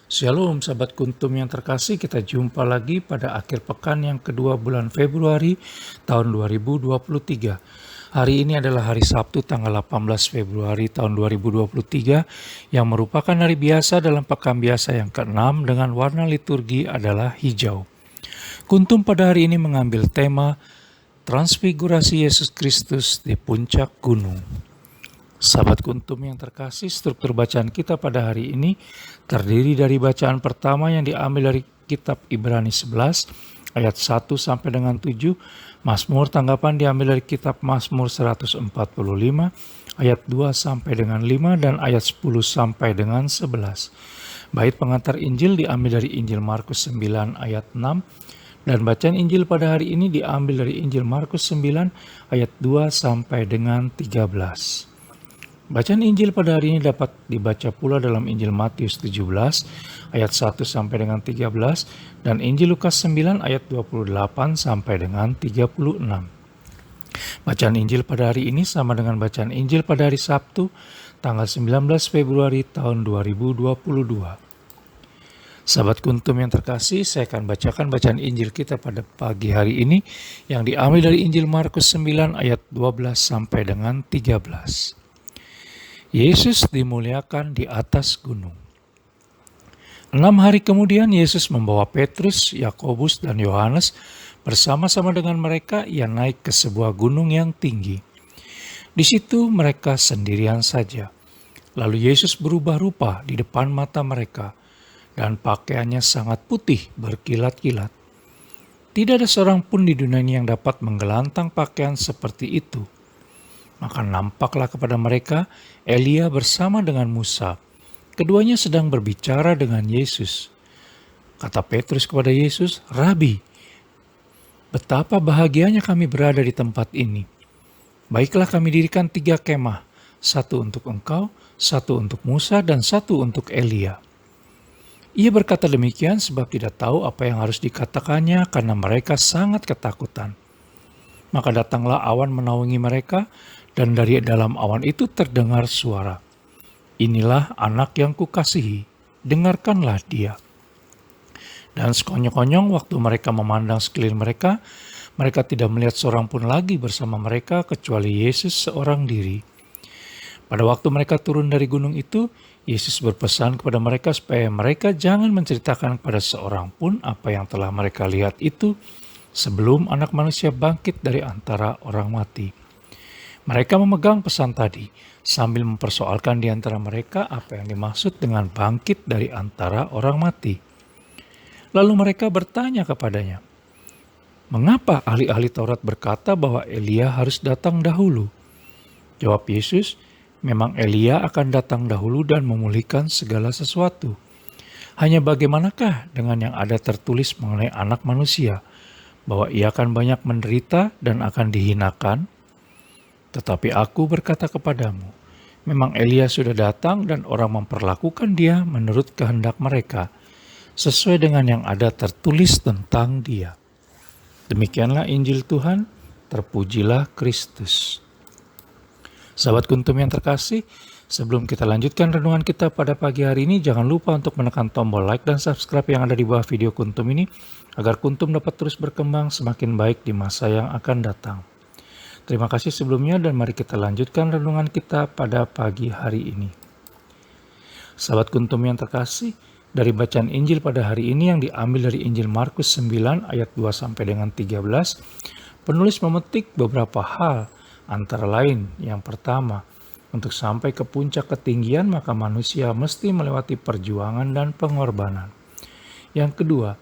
Shalom sahabat kuntum yang terkasih, kita jumpa lagi pada akhir pekan yang kedua bulan Februari tahun 2023. Hari ini adalah hari Sabtu tanggal 18 Februari tahun 2023 yang merupakan hari biasa dalam pekan biasa yang ke-6 dengan warna liturgi adalah hijau. Kuntum pada hari ini mengambil tema Transfigurasi Yesus Kristus di puncak gunung. Sahabat kuntum yang terkasih, struktur bacaan kita pada hari ini terdiri dari bacaan pertama yang diambil dari kitab Ibrani 11 ayat 1 sampai dengan 7, Mazmur tanggapan diambil dari kitab Mazmur 145 ayat 2 sampai dengan 5 dan ayat 10 sampai dengan 11. Bait pengantar Injil diambil dari Injil Markus 9 ayat 6 dan bacaan Injil pada hari ini diambil dari Injil Markus 9 ayat 2 sampai dengan 13. Bacaan Injil pada hari ini dapat dibaca pula dalam Injil Matius 17 ayat 1 sampai dengan 13 dan Injil Lukas 9 ayat 28 sampai dengan 36. Bacaan Injil pada hari ini sama dengan bacaan Injil pada hari Sabtu tanggal 19 Februari tahun 2022. Sahabat kuntum yang terkasih, saya akan bacakan bacaan Injil kita pada pagi hari ini yang diambil dari Injil Markus 9 ayat 12 sampai dengan 13. Yesus dimuliakan di atas gunung. 6 hari kemudian Yesus membawa Petrus, Yakobus, dan Yohanes bersama-sama dengan mereka. Ia naik ke sebuah gunung yang tinggi. Di situ mereka sendirian saja. Lalu Yesus berubah rupa di depan mata mereka, dan pakaiannya sangat putih berkilat-kilat. Tidak ada seorang pun di dunia ini yang dapat menggelantang pakaian seperti itu. Maka nampaklah kepada mereka Elia bersama dengan Musa. Keduanya sedang berbicara dengan Yesus. Kata Petrus kepada Yesus, "Rabi, betapa bahagianya kami berada di tempat ini. Baiklah kami dirikan 3 kemah, satu untuk engkau, satu untuk Musa, dan satu untuk Elia." Ia berkata demikian sebab tidak tahu apa yang harus dikatakannya karena mereka sangat ketakutan. Maka datanglah awan menaungi mereka, dan dari dalam awan itu terdengar suara, "Inilah anak yang kukasihi, dengarkanlah dia." Dan sekonyong-konyong waktu mereka memandang sekeliling mereka, mereka tidak melihat seorang pun lagi bersama mereka kecuali Yesus seorang diri. Pada waktu mereka turun dari gunung itu, Yesus berpesan kepada mereka supaya mereka jangan menceritakan kepada seorang pun apa yang telah mereka lihat itu sebelum Anak Manusia bangkit dari antara orang mati. Mereka memegang pesan tadi sambil mempersoalkan di antara mereka apa yang dimaksud dengan bangkit dari antara orang mati. Lalu mereka bertanya kepadanya, "Mengapa ahli-ahli Taurat berkata bahwa Elia harus datang dahulu?" Jawab Yesus, "Memang Elia akan datang dahulu dan memulihkan segala sesuatu. Hanya bagaimanakah dengan yang ada tertulis mengenai Anak Manusia, bahwa ia akan banyak menderita dan akan dihinakan? Tetapi aku berkata kepadamu, memang Elia sudah datang dan orang memperlakukan dia menurut kehendak mereka, sesuai dengan yang ada tertulis tentang dia." Demikianlah Injil Tuhan, terpujilah Kristus. Sahabat kuntum yang terkasih, sebelum kita lanjutkan renungan kita pada pagi hari ini, jangan lupa untuk menekan tombol like dan subscribe yang ada di bawah video kuntum ini, agar kuntum dapat terus berkembang semakin baik di masa yang akan datang. Terima kasih sebelumnya dan mari kita lanjutkan renungan kita pada pagi hari ini. Sahabat kuntum yang terkasih, dari bacaan Injil pada hari ini yang diambil dari Injil Markus 9 ayat 2 sampai dengan 13, penulis memetik beberapa hal, antara lain yang pertama, untuk sampai ke puncak ketinggian maka manusia mesti melewati perjuangan dan pengorbanan. Yang kedua,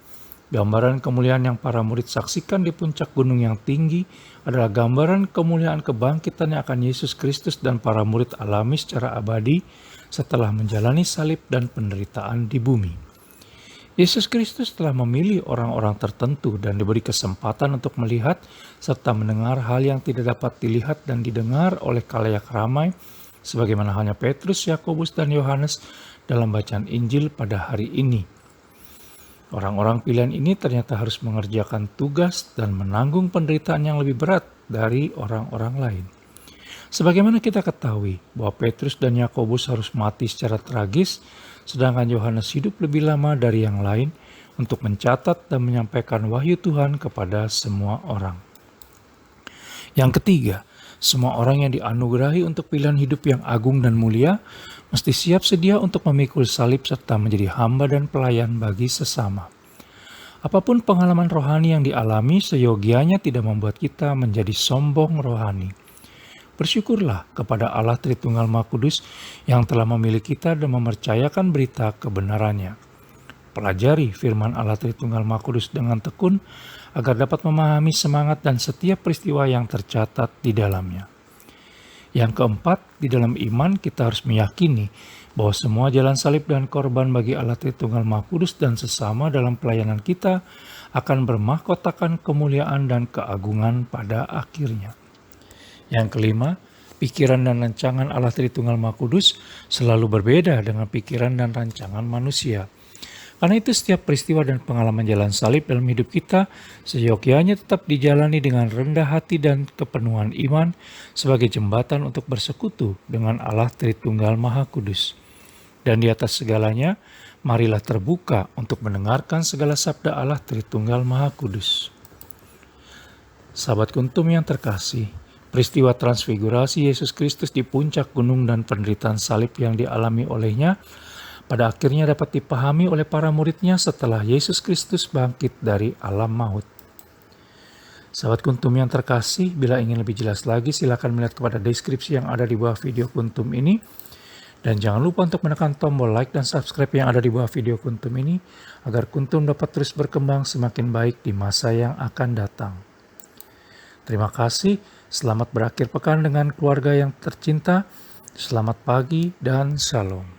gambaran kemuliaan yang para murid saksikan di puncak gunung yang tinggi adalah gambaran kemuliaan kebangkitan yang akan Yesus Kristus dan para murid alami secara abadi setelah menjalani salib dan penderitaan di bumi. Yesus Kristus telah memilih orang-orang tertentu dan diberi kesempatan untuk melihat serta mendengar hal yang tidak dapat dilihat dan didengar oleh khalayak ramai, sebagaimana halnya Petrus, Yakobus, dan Yohanes dalam bacaan Injil pada hari ini. Orang-orang pilihan ini ternyata harus mengerjakan tugas dan menanggung penderitaan yang lebih berat dari orang-orang lain. Sebagaimana kita ketahui bahwa Petrus dan Yakobus harus mati secara tragis sedangkan Yohanes hidup lebih lama dari yang lain untuk mencatat dan menyampaikan wahyu Tuhan kepada semua orang. Yang ketiga, semua orang yang dianugerahi untuk pilihan hidup yang agung dan mulia mesti siap sedia untuk memikul salib serta menjadi hamba dan pelayan bagi sesama. Apapun pengalaman rohani yang dialami, seyogianya tidak membuat kita menjadi sombong rohani. Bersyukurlah kepada Allah Tritunggal Maha Kudus yang telah memilih kita dan mempercayakan berita kebenarannya. Pelajari firman Allah Tritunggal Maha Kudus dengan tekun agar dapat memahami semangat dan setiap peristiwa yang tercatat di dalamnya. Yang keempat, di dalam iman kita harus meyakini bahwa semua jalan salib dan korban bagi Allah Tritunggal Maha Kudus dan sesama dalam pelayanan kita akan bermahkotakan kemuliaan dan keagungan pada akhirnya. Yang kelima, pikiran dan rancangan Allah Tritunggal Maha Kudus selalu berbeda dengan pikiran dan rancangan manusia. Karena itu setiap peristiwa dan pengalaman jalan salib dalam hidup kita seyogyanya tetap dijalani dengan rendah hati dan kepenuhan iman sebagai jembatan untuk bersekutu dengan Allah Tritunggal Maha Kudus. Dan di atas segalanya, marilah terbuka untuk mendengarkan segala sabda Allah Tritunggal Maha Kudus. Sahabat Kuntum yang terkasih, peristiwa transfigurasi Yesus Kristus di puncak gunung dan penderitaan salib yang dialami olehnya pada akhirnya dapat dipahami oleh para muridnya setelah Yesus Kristus bangkit dari alam maut. Sahabat Kuntum yang terkasih, bila ingin lebih jelas lagi silakan melihat kepada deskripsi yang ada di bawah video Kuntum ini. Dan jangan lupa untuk menekan tombol like dan subscribe yang ada di bawah video Kuntum ini agar Kuntum dapat terus berkembang semakin baik di masa yang akan datang. Terima kasih, selamat berakhir pekan dengan keluarga yang tercinta, selamat pagi dan shalom.